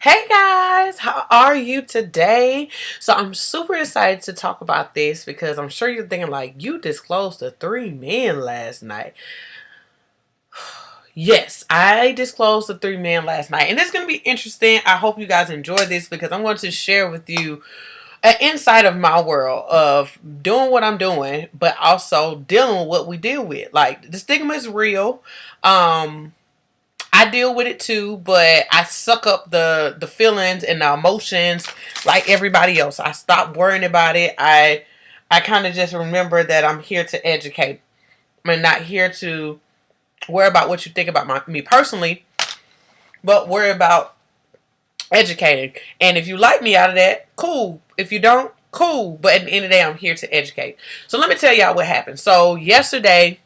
Hey guys, how are you today? So I'm super excited to talk about this because I'm sure you're thinking like you disclosed to 3 men last night. Yes, I disclosed to 3 men last night, and it's going to be interesting. I hope you guys enjoy this because I'm going to share with you an insight of my world of doing what I'm doing, but also dealing with what we deal with. Like the stigma is real. I deal with it too, but I suck up the feelings and the emotions like everybody else. I stop worrying about it. I kind of just remember that I'm here to educate. I'm not here to worry about what you think about me personally, but worry about educating. And if you like me out of that, cool. If you don't, cool. But at the end of the day, I'm here to educate. So let me tell y'all what happened. So yesterday,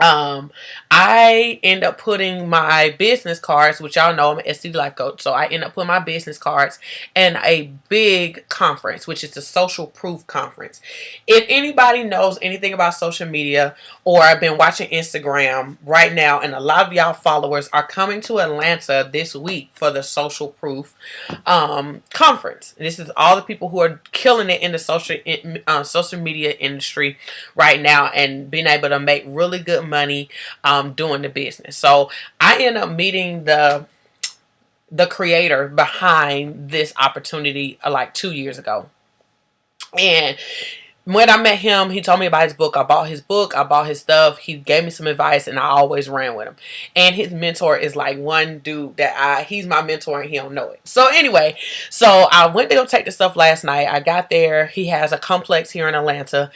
um, I end up putting my business cards, which y'all know I'm an STD Life Coach, so I end up putting my business cards in a big conference, which is the Social Proof Conference. If anybody knows anything about social media or I've been watching Instagram right now, and a lot of y'all followers are coming to Atlanta this week for the Social Proof conference. And this is all the people who are killing it in the social media industry right now and being able to make really good money doing the business. So I end up meeting the creator behind this opportunity like 2 years ago. And when I met him, he told me about his book. I bought his book. I bought his stuff. He gave me some advice, and I always ran with him. And his mentor is like one dude that he's my mentor, and he don't know it. So anyway, so I went to go take the stuff last night. I got there. He has a complex here in Atlanta,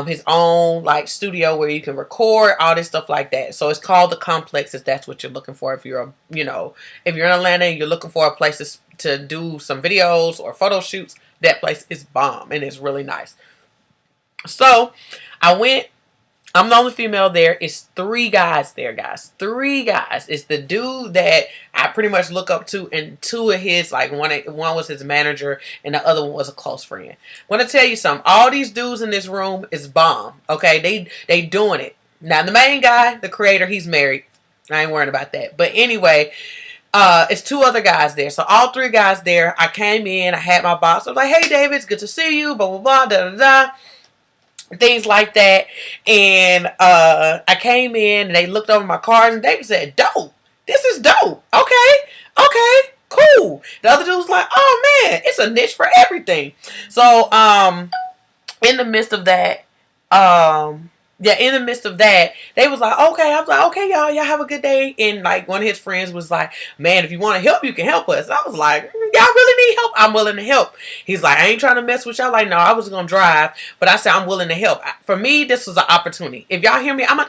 his own like studio where you can record all this stuff like that. So it's called the Complex, if that's what you're looking for. If you're if you're in Atlanta, and you're looking for a place to do some videos or photo shoots. That place is bomb, and it's really nice. So I went. I'm the only female there. It's 3 guys there, guys. 3 guys. It's the dude that I pretty much look up to, and 2 of his, like one was his manager, and the other one was a close friend. I want to tell you something. All these dudes in this room is bomb. Okay, they doing it. Now the main guy, the creator, he's married. I ain't worried about that. But anyway, it's 2 other guys there. So all 3 guys there. I came in. I had my boss. I was like, "Hey, David, it's good to see you." Blah blah blah. Da da da. Things like that. And I came in and they looked over my cards and David said, "Dope. This is dope. Okay, cool." The other dude was like, "Oh man, it's a niche for everything." So in the midst of that, in the midst of that, they was like, "Okay." I was like, "Okay, y'all have a good day." And like one of his friends was like, "Man, if you want to help, you can help us." I was like, "Y'all really need help? I'm willing to help." He's like, "I ain't trying to mess with y'all." Like, no, I was gonna drive, but I said I'm willing to help. For me, this was an opportunity. If y'all hear me, I'm an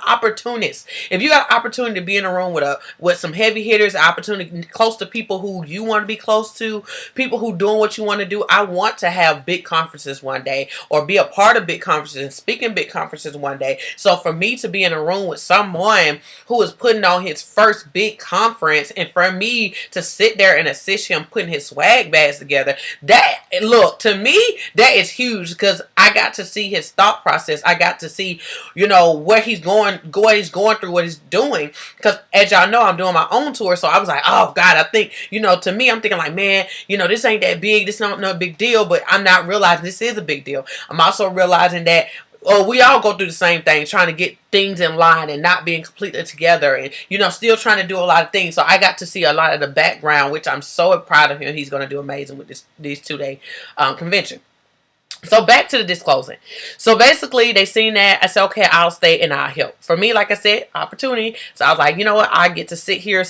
opportunist. If you got an opportunity to be in a room with some heavy hitters, an opportunity close to people who you want to be close to, people who doing what you want to do. I want to have big conferences one day, or be a part of big conferences and speak in big conferences one day. So for me to be in a room with someone who is putting on his first big conference, and for me to sit there and assist him putting his swag bags together, that, look, to me, that is huge, because I got to see his thought process. I got to see, where he's going through, what he's doing. Because as y'all know, I'm doing my own tour. So I was like, oh God, I think, to me, I'm thinking like, man, this ain't that big. This not no big deal. But I'm not realizing this is a big deal. I'm also realizing that we all go through the same thing, trying to get things in line and not being completely together, and still trying to do a lot of things. So I got to see a lot of the background, which I'm so proud of him. He's going to do amazing with these 2-day convention. So back to the disclosing. So basically, they seen that. I said, okay, I'll stay and I'll help. For me, like I said, opportunity. So I was like, you know what? I get to sit here,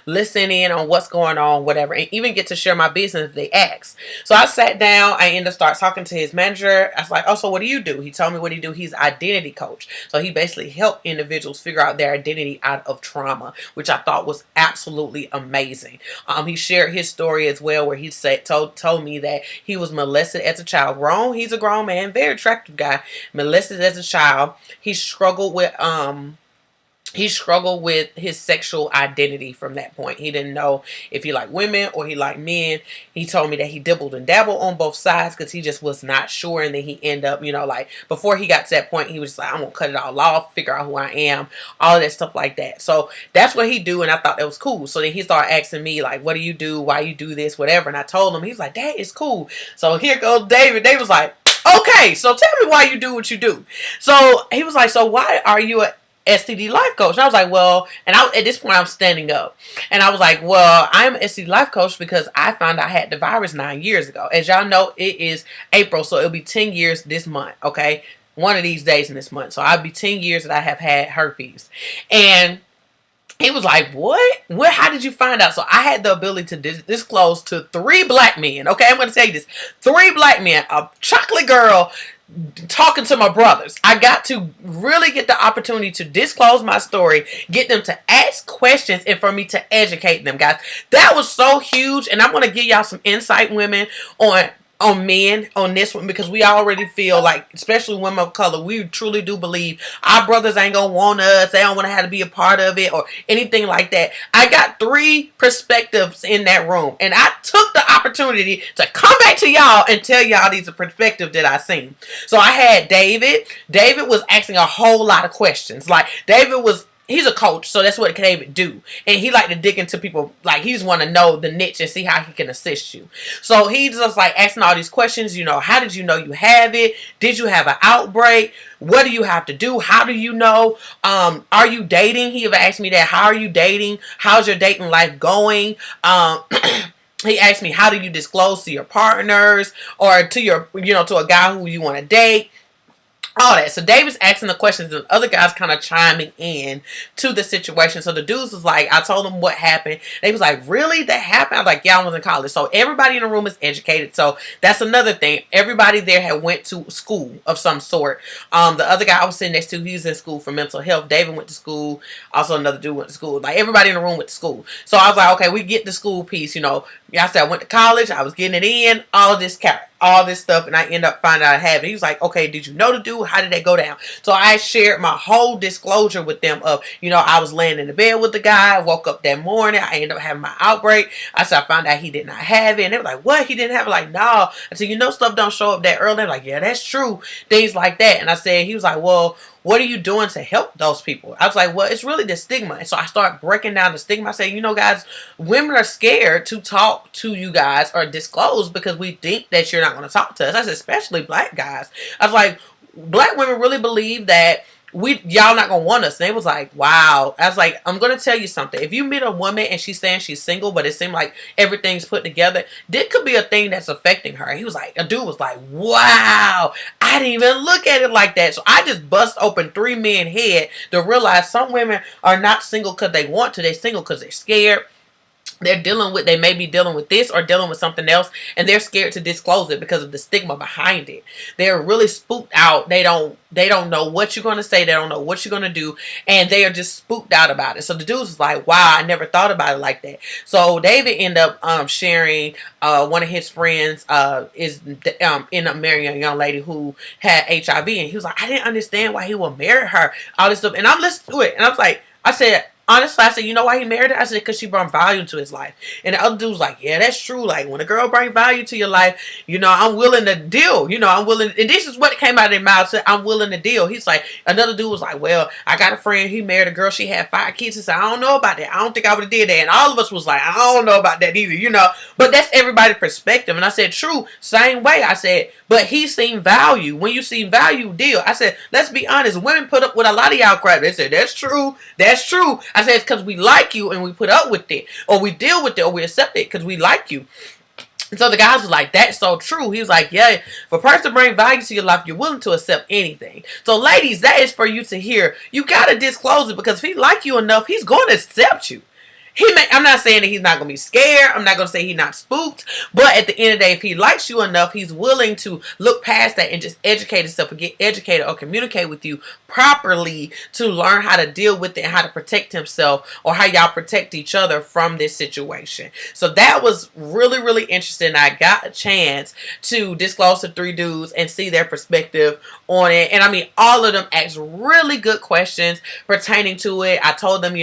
listen in on what's going on, whatever, and even get to share my business if they ask. So I sat down. I ended up start talking to his manager. I was like, oh, so what do you do? He told me what he do. He's an identity coach. So he basically helped individuals figure out their identity out of trauma, which I thought was absolutely amazing. He shared his story as well, where he told me that he was molested as a child. He's a grown man, very attractive guy, molested as a child. He struggled with he struggled with his sexual identity from that point. He didn't know if he liked women or he liked men. He told me that he dibbled and dabbled on both sides because he just was not sure. And then he ended up, like before he got to that point, he was just like, I'm going to cut it all off, figure out who I am, all of that stuff like that. So that's what he do. And I thought that was cool. So then he started asking me like, what do you do? Why you do this? Whatever. And I told him, he's like, that is cool. So here goes David. David was like, okay, so tell me why you do what you do. So he was like, so why are you a STD Life Coach? And I was like, well, and at this point I'm standing up. And I was like, well, I'm an STD Life Coach because I found I had the virus 9 years ago. As y'all know, it is April, so it'll be 10 years this month, okay? One of these days in this month. So I'll be 10 years that I have had herpes. And he was like, what? How did you find out? So I had the ability to disclose to 3 black men. Okay, I'm going to tell you this. 3 black men, a chocolate girl, talking to my brothers. I got to really get the opportunity to disclose my story, get them to ask questions, and for me to educate them, guys. That was so huge, and I'm going to give y'all some insight, women, on men on this one, because we already feel like, especially women of color, we truly do believe our brothers ain't gonna want us, they don't want to have to be a part of it or anything like that. I got 3 perspectives in that room, and I took the opportunity to come back to y'all and tell y'all these perspectives that I seen. So I had David was asking a whole lot of questions. Like he's a coach, so that's what David do. And he like to dig into people, like he just want to know the niche and see how he can assist you. So he's just like asking all these questions, how did you know you have it? Did you have an outbreak? What do you have to do? How do you know? Are you dating? He ever asked me that. How are you dating? How's your dating life going? He asked me, how do you disclose to your partners or to your, to a guy who you want to date? All that. So David's asking the questions and the other guys kind of chiming in to the situation. So the dudes was like, I told them what happened. They was like, really? That happened? I was like, yeah, I was in college. So everybody in the room is educated. So that's another thing. Everybody there had went to school of some sort. The other guy I was sitting next to, he was in school for mental health. David went to school. Also another dude went to school. Like everybody in the room went to school. So I was like, okay, we get the school piece, I said I went to college. I was getting it in. All this stuff, and I end up finding out I have it. He was like, okay, did you know the dude? How did that go down? So I shared my whole disclosure with them of, I was laying in the bed with the guy. I woke up that morning. I ended up having my outbreak. I said, I found out he did not have it. And they were like, what? He didn't have it? Like, no. I said, stuff don't show up that early. They're like, yeah, that's true. Things like that. And I said, he was like, well, what are you doing to help those people? I was like, well, it's really the stigma. And so I started breaking down the stigma. I said, guys, women are scared to talk to you guys or disclose because we think that you're not going to talk to us. I said, especially black guys. I was like, black women really believe that y'all not gonna want us. And they was like, wow. I was like, I'm gonna tell you something. If you meet a woman and she's saying she's single, but it seemed like everything's put together, this could be a thing that's affecting her. A dude was like, wow, I didn't even look at it like that. So I just bust open 3 men's head to realize some women are not single because they want to. They're single because they're scared. They may be dealing with this or dealing with something else, and they're scared to disclose it because of the stigma behind it. They're really spooked out. They don't know what you're going to say. They don't know what you're going to do, and they are just spooked out about it. So the dude was like, wow, I never thought about it like that. So David ended up sharing one of his friends is ended up marrying a young lady who had HIV, and he was like, I didn't understand why he would marry her, all this stuff. And I'm listening to it, and I said, honestly, I said, you know why he married her? I said, because she brought value to his life. And the other dude was like, yeah, that's true. Like, when a girl brings value to your life, I'm willing to deal. I'm willing. And this is what came out of their mouth. Said, I'm willing to deal. He's like, another dude was like, well, I got a friend. He married a girl. She had 5 kids. He said, I don't know about that. I don't think I would have did that. And all of us was like, I don't know about that either, But that's everybody's perspective. And I said, true. Same way. I said, but he seen value. When you see value, deal. I said, let's be honest. Women put up with a lot of y'all crap. They said, that's true. That's true. I said, it's because we like you and we put up with it, or we deal with it, or we accept it because we like you. And so the guys was like, that's so true. He was like, yeah, for a person to bring value to your life, you're willing to accept anything. So ladies, that is for you to hear. You got to disclose it, because if he like you enough, he's going to accept you. I'm not saying that he's not going to be scared. I'm not going to say he's not spooked. But at the end of the day, if he likes you enough, he's willing to look past that and just educate himself and get educated or communicate with you properly to learn how to deal with it and how to protect himself or how y'all protect each other from this situation. So that was really, really interesting. I got a chance to disclose to 3 dudes and see their perspective on it. And I mean, all of them asked really good questions pertaining to it. I told them,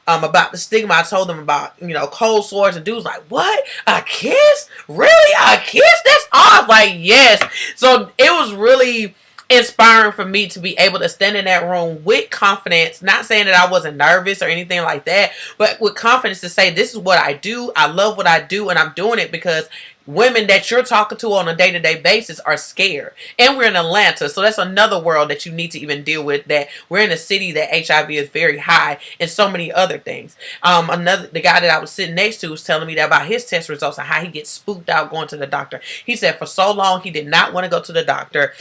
about the stigma. I told them about, cold sores, and dudes like, what? A kiss? Really? A kiss? That's odd. Like, yes. So it was really inspiring for me to be able to stand in that room with confidence, not saying that I wasn't nervous or anything like that, but with confidence to say, this is what I do. I love what I do, and I'm doing it because women that you're talking to on a day-to-day basis are scared. And we're in Atlanta, so that's another world that you need to even deal with, that we're in a city that HIV is very high and so many other things. The guy that I was sitting next to was telling me that about his test results and how he gets spooked out going to the doctor. He said for so long he did not want to go to the doctor.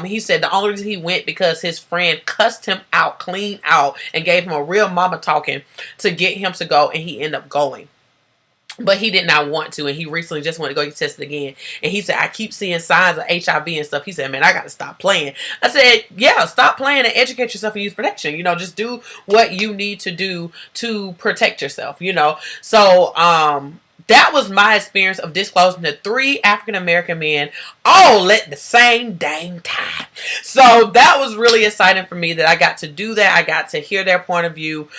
He said the only reason he went because his friend cussed him out, clean out, and gave him a real mama talking to get him to go, and he ended up going. But he did not want to, and he recently just went to go get tested again. And he said, I keep seeing signs of HIV and stuff. He said, man, I got to stop playing. I said, yeah, stop playing and educate yourself and use protection. Just do what you need to do to protect yourself, So, that was my experience of disclosing to 3 African-American men all at the same dang time. So that was really exciting for me that I got to do that. I got to hear their point of view.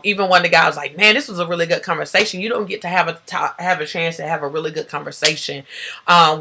Even when the guy was like, man, this was a really good conversation. You don't get to have a chance to have a really good conversation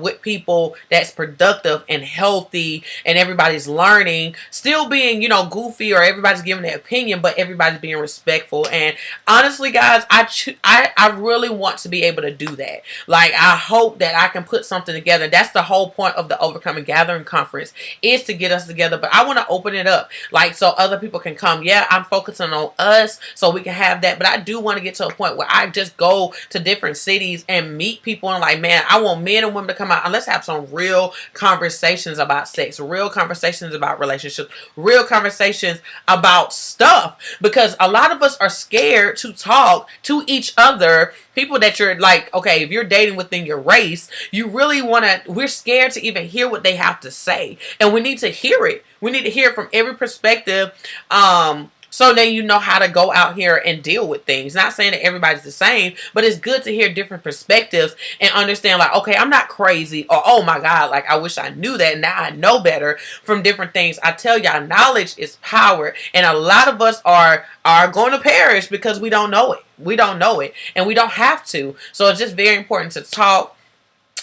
with people that's productive and healthy, and everybody's learning, still being, goofy, or everybody's giving their opinion, but everybody's being respectful. And honestly, guys, I really want to be able to do that. Like, I hope that I can put something together. That's the whole point of the Overcoming Gathering Conference, is to get us together. But I want to open it up, like, so other people can come. Yeah, I'm focusing on us so we can have that. But I do want to get to a point where I just go to different cities and meet people and like, man, I want men and women to come out and let's have some real conversations about sex, real conversations about relationships, real conversations about stuff. Because a lot of us are scared to talk to each other. People that you're like, okay, if you're dating within your race, you really we're scared to even hear what they have to say. And we need to hear it. We need to hear it from every perspective. So then you know how to go out here and deal with things. Not saying that everybody's the same, but it's good to hear different perspectives and understand, like, okay, I'm not crazy, or oh my God, like I wish I knew that. Now I know better from different things. I tell y'all, knowledge is power, and a lot of us are going to perish because we don't know it. We don't know it, and we don't have to. So it's just very important to talk.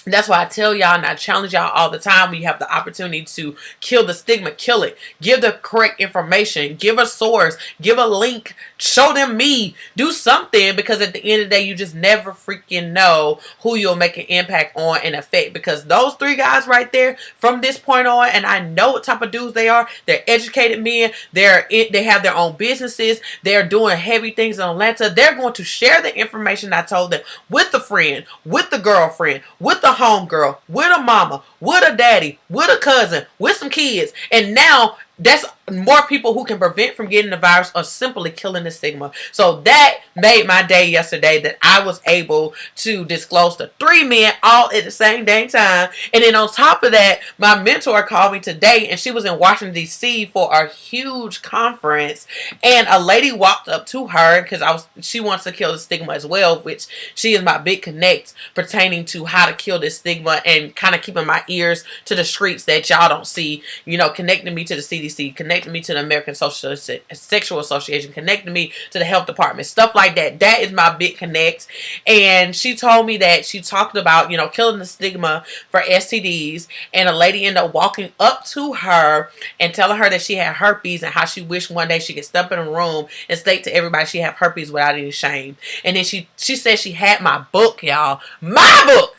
That's why I tell y'all and I challenge y'all all the time. We have the opportunity to kill the stigma, kill it. Give the correct information. Give a source. Give a link. Show them me. Do something, because at the end of the day, you just never freaking know who you'll make an impact on and affect. Because those 3 guys right there, from this point on, and I know what type of dudes they are. They're educated men. They have their own businesses. They're doing heavy things in Atlanta. They're going to share the information I told them with the friend, with the girlfriend, with the homegirl, with a mama, with a daddy, with a cousin, with some kids. And now that's more people who can prevent from getting the virus or simply killing the stigma. So that made my day yesterday, that I was able to disclose to 3 men all at the same dang time. And then on top of that, my mentor called me today, and she was in Washington, D.C. for a huge conference. And a lady walked up to her, because she wants to kill the stigma as well, which she is my big connect pertaining to how to kill this stigma, and kind of keeping my ears to the streets that y'all don't see, connecting me to the CDC, connecting me to the American Sexual Association, connecting me to the health department, stuff like that. That is my big connect. And she told me that she talked about, killing the stigma for STDs, and a lady ended up walking up to her and telling her that she had herpes, and how she wished one day she could step in a room and state to everybody she had herpes without any shame. And then she said she had my book, y'all. My book!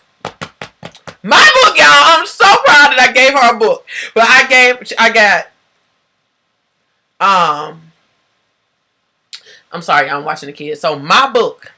My book, y'all. I'm so proud that I gave her a book. But I got I'm sorry, I'm watching the kids. So my book.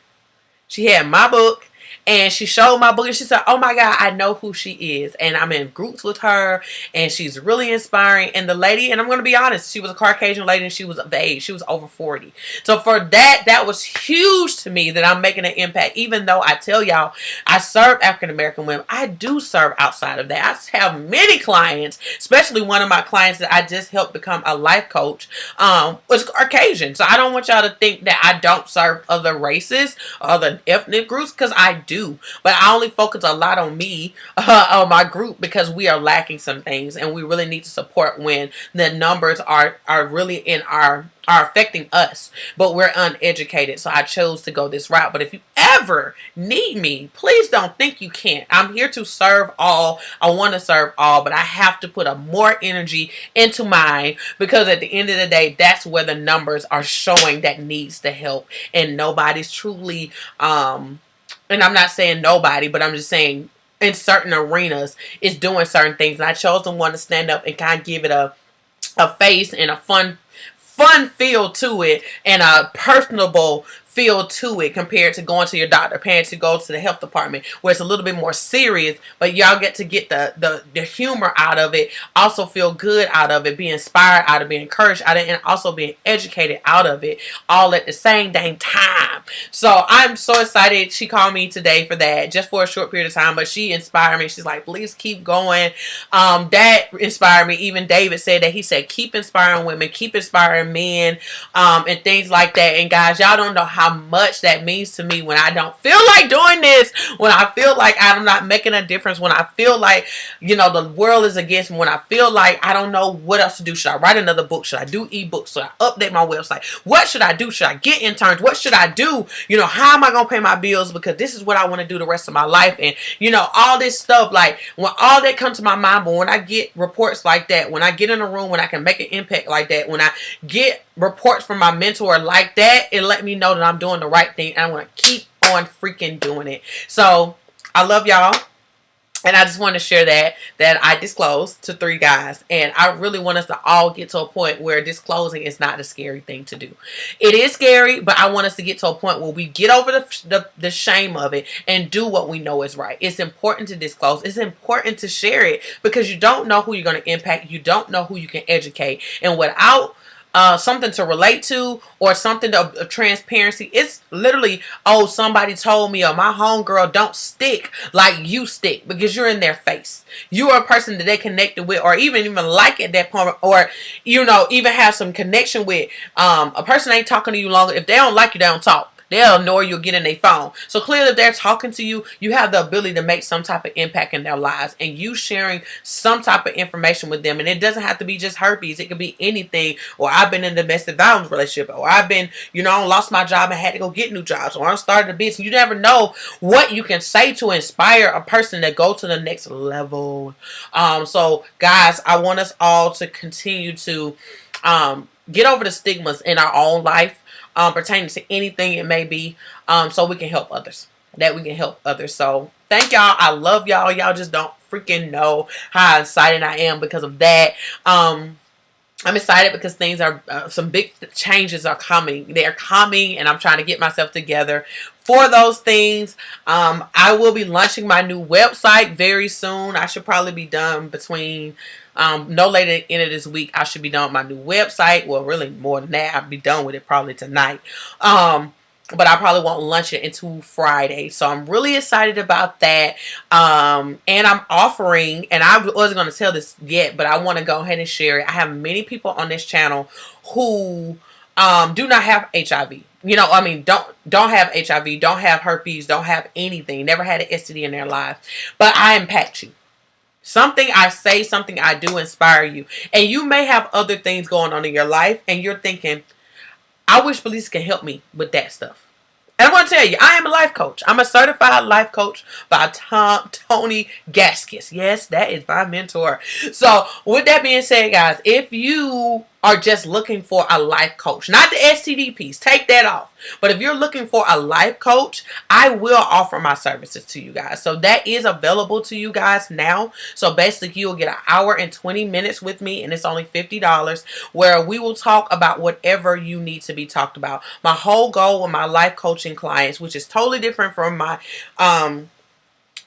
She had my book, and she showed my book, and she said, oh my God, I know who she is, and I'm in groups with her, and she's really inspiring. And the lady, and I'm going to be honest, she was a Caucasian lady, and she was of the age, she was over 40. So for that was huge to me, that I'm making an impact. Even though I tell y'all I serve African American women, I do serve outside of that. I have many clients, especially one of my clients that I just helped become a life coach, was Caucasian. So I don't want y'all to think that I don't serve other races, other ethnic groups, because I do. But I only focus a lot on me, on my group, because we are lacking some things, and we really need to support when the numbers are really in are affecting us, but we're uneducated. So I chose to go this route. But if you ever need me, please don't think you can't. I'm here to serve all. I want to serve all, but I have to put a more energy into mine, because at the end of the day, that's where the numbers are showing that needs the help, and nobody's truly and I'm not saying nobody, but I'm just saying in certain arenas is doing certain things. And I chose to want to stand up and kind of give it a face and a fun feel to it, and a personable feel to it, compared to going to your doctor, paying to go to the health department, where it's a little bit more serious, but y'all get to get the humor out of it, also feel good out of it, be inspired out of it, be encouraged out of it, and also being educated out of it, all at the same dang time. So I'm so excited. She called me today for that, just for a short period of time, but she inspired me. She's like, please keep going. That inspired me. Even David said that. He said, keep inspiring women, keep inspiring men, and things like that. And guys, y'all don't know how much that means to me when I don't feel like doing this, when I feel like I'm not making a difference, when I feel like, you know, the world is against me, when I feel like I don't know what else to do. Should I write another book? Should I do ebooks? Should I update my website? What should I do? Should I get interns? What should I do? You know, how am I going to pay my bills? Because this is what I want to do the rest of my life. And, you know, all this stuff, like when all that comes to my mind, but when I get reports like that, when I get in a room, when I can make an impact like that, when I get reports from my mentor like that, it let me know that I'm doing the right thing, and I want to keep on freaking doing it. So I love y'all, and I just want to share that I disclosed to 3 guys, and I really want us to all get to a point where disclosing is not a scary thing to do. It is scary, but I want us to get to a point where we get over the shame of it and do what we know is right. It's important to disclose. It's important to share it, because you don't know who you're going to impact. You don't know who you can educate, and without something to relate to, or something of transparency, it's literally, oh, somebody told me, or my homegirl don't stick like you stick, because you're in their face. You are a person that they connected with, or even like at that point, or, you know, even have some connection with. A person ain't talking to you longer. If they don't like you, they don't talk. They'll ignore you or get in their phone. So clearly, if they're talking to you, you have the ability to make some type of impact in their lives. And you sharing some type of information with them. And it doesn't have to be just herpes. It could be anything. Or I've been in a domestic violence relationship. Or I've been, you know, I lost my job and had to go get new jobs. Or I started a business. You never know what you can say to inspire a person to go to the next level. So guys, I want us all to continue to get over the stigmas in our own life, pertaining to anything it may be, so we can help others. So thank y'all. I love y'all. Y'all just don't freaking know how excited I am because of that. I'm excited because things are, some big changes are coming. They're coming, and I'm trying to get myself together for those things. I will be launching my new website very soon. I should probably be done between no later than the end of this week. I should be done with my new website. Well, really more than that. I'll be done with it probably tonight. But I probably won't launch it until Friday. So I'm really excited about that. And I'm offering, and I wasn't going to tell this yet, but I want to go ahead and share it. I have many people on this channel who do not have HIV. You know, I mean, don't have HIV, don't have herpes, don't have anything, never had an STD in their life. But I impact you. Something I say, something I do inspire you. And you may have other things going on in your life, and you're thinking, I wish Belize can help me with that stuff. And I'm going to tell you, I am a life coach. I'm a certified life coach by Tony Gaskis. Yes, that is my mentor. So with that being said, guys, if you are just looking for a life coach, not the STD piece, take that off. But if you're looking for a life coach, I will offer my services to you guys. So that is available to you guys now. So basically you'll get an hour and 20 minutes with me, and it's only $50, where we will talk about whatever you need to be talked about. My whole goal with my life coaching clients, which is totally different from my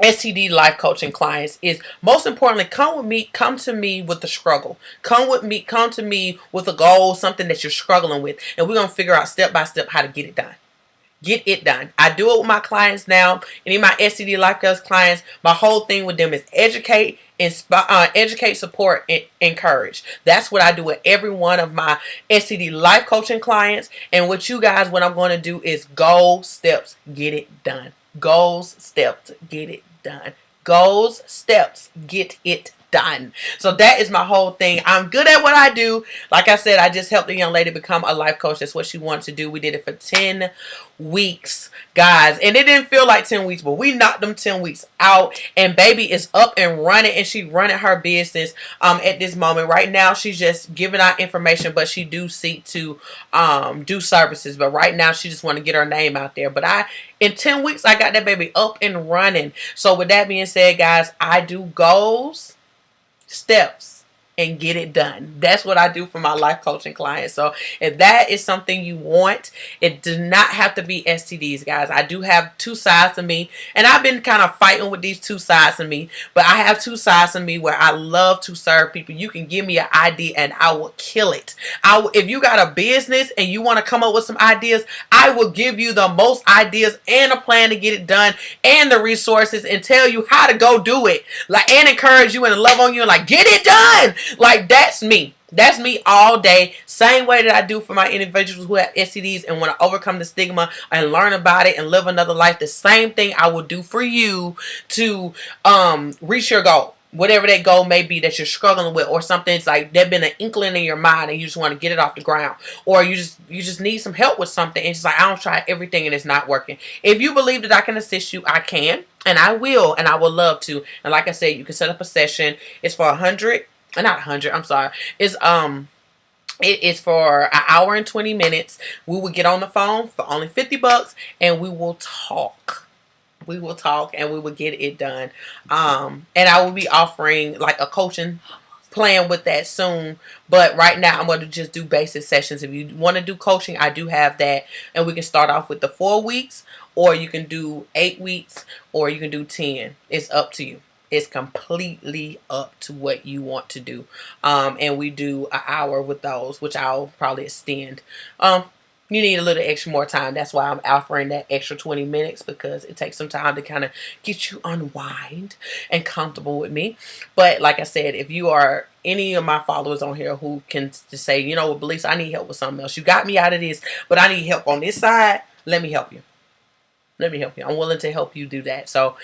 STD life coaching clients, is most importantly, come to me with the struggle. Come to me with a goal, something that you're struggling with, and we're going to figure out step by step how to get it done. Get it done. I do it with my clients now. Any of my STD life coach clients, my whole thing with them is educate, inspire, educate, support, and encourage. That's what I do with every one of my STD life coaching clients. And with you guys, what I'm going to do is goals, steps, get it done. Goals, steps, get it done. Goals, steps, get it done. So that is my whole thing. I'm good at what I do. Like I said, I just helped a young lady become a life coach. That's what she wanted to do. We did it for 10 weeks, guys, and it didn't feel like 10 weeks, but we knocked them 10 weeks out, and baby is up and running, and she running her business at this moment. Right now she's just giving out information, but she do seek to do services, but right now she just want to get her name out there. But in 10 weeks I got that baby up and running. So with that being said, guys, I do goals, steps, and get it done. That's what I do for my life coaching clients. So if that is something you want, it does not have to be STDs, guys. I do have two sides of me, and I've been kind of fighting with these two sides of me, but I have two sides of me where I love to serve people. You can give me an idea and I will kill it. If you got a business and you want to come up with some ideas, I will give you the most ideas and a plan to get it done, and the resources, and tell you how to go do it, like, and encourage you and love on you and like, get it done. Like, that's me. That's me all day. Same way that I do for my individuals who have STDs and want to overcome the stigma and learn about it and live another life. The same thing I will do for you to reach your goal. Whatever that goal may be that you're struggling with, or something's like there's been an inkling in your mind and you just want to get it off the ground, or you just need some help with something, and it's like, I don't try everything and it's not working. If you believe that I can assist you, I can, and I will, and I would love to. And like I said, you can set up a session. It's for not 100, I'm sorry. It is for an hour and 20 minutes. We will get on the phone for only $50, and we will talk. We will talk and we will get it done. And I will be offering like a coaching plan with that soon. But right now I'm going to just do basic sessions. If you want to do coaching, I do have that. And we can start off with the 4 weeks, or you can do 8 weeks, or you can do 10. It's up to you. It's completely up to what you want to do. And we do an hour with those, which I'll probably extend. You need a little extra more time. That's why I'm offering that extra 20 minutes, because it takes some time to kind of get you unwind and comfortable with me. But like I said, if you are any of my followers on here who can just say, you know what, Belize, I need help with something else. You got me out of this, but I need help on this side. Let me help you. Let me help you. I'm willing to help you do that. So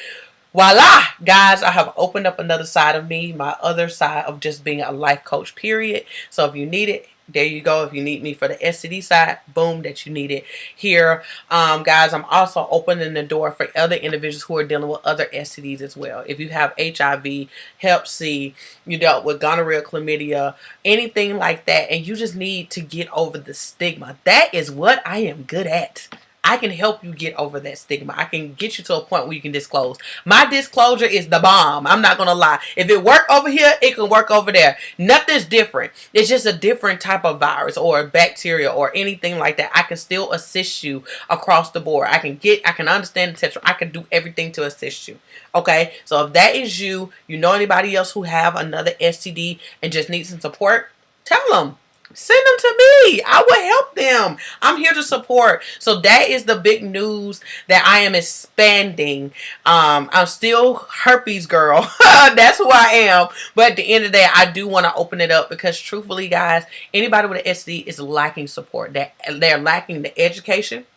voila, guys, I have opened up another side of me, my other side of just being a life coach, period. So if you need it, there you go. If you need me for the STD side, boom, that you need it here. Guys, I'm also opening the door for other individuals who are dealing with other STDs as well. If you have HIV, Hep C, you dealt with gonorrhea, chlamydia, anything like that, and you just need to get over the stigma, that is what I am good at. I can help you get over that stigma. I can get you to a point where you can disclose. My disclosure is the bomb. I'm not going to lie. If it worked over here, it can work over there. Nothing's different. It's just a different type of virus or bacteria or anything like that. I can still assist you across the board. I can understand the tetra. I can do everything to assist you. Okay? So if that is you, you know anybody else who have another STD and just need some support, tell them. Send them to me. I will help them. I'm here to support. So that is the big news, that I am expanding. I'm still herpes girl. That's who I am. But at the end of the day, I do want to open it up, because truthfully, guys, anybody with an STD is lacking support. They're lacking the education.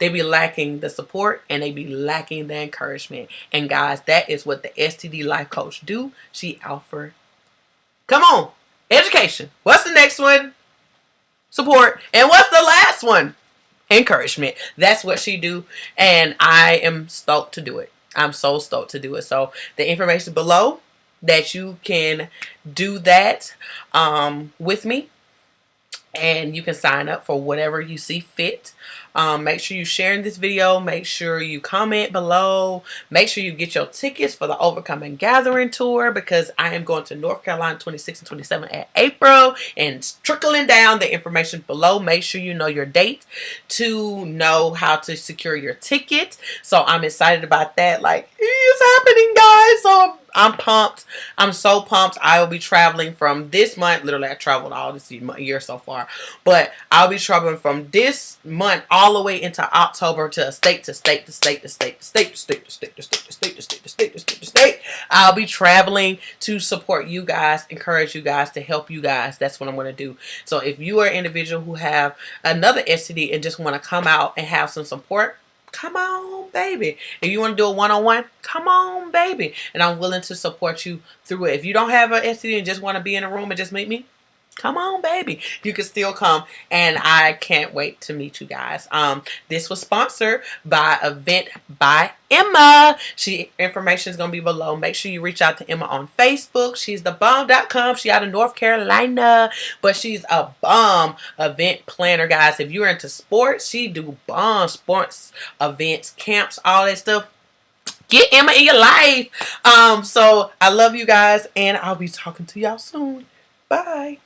They be lacking the support, and they be lacking the encouragement. And guys, that is what the STD Life Coach do. She offer. Come on. Education. What's the next one? Support. And what's the last one? Encouragement. That's what she do, and I am stoked to do it. I'm so stoked to do it. So the information below that you can do that with me. and you can sign up for whatever you see fit. Make sure you sharing this video. Make sure you comment below. Make sure you get your tickets for the Overcoming Gathering Tour, because I am going to North Carolina 26 and 27 at April, and it's trickling down. The information below. Make sure you know your date to know how to secure your ticket. So I'm excited about that. Like, it's happening, guys. So I'm pumped. I'm so pumped. I will be traveling from this month. Literally, I traveled all this year so far. But I'll be traveling from this month all the way into October to state to state to state to state to state to state to state to state to state to state to state to state to state. I'll be traveling to support you guys, encourage you guys, to help you guys. That's what I'm going to do. So if you are an individual who have another STD and just want to come out and have some support, come on, baby. If you want to do a one-on-one, come on, baby. And I'm willing to support you through it. If you don't have an STD and just want to be in a room and just meet me, come on, baby. You can still come, and I can't wait to meet you guys. This was sponsored by Event by Emma. Information is going to be below. Make sure you reach out to Emma on Facebook. She's thebomb.com. She out of North Carolina, but she's a bomb event planner, guys. If you're into sports, she do bomb sports events, camps, all that stuff. Get Emma in your life. So I love you guys, and I'll be talking to y'all soon. Bye.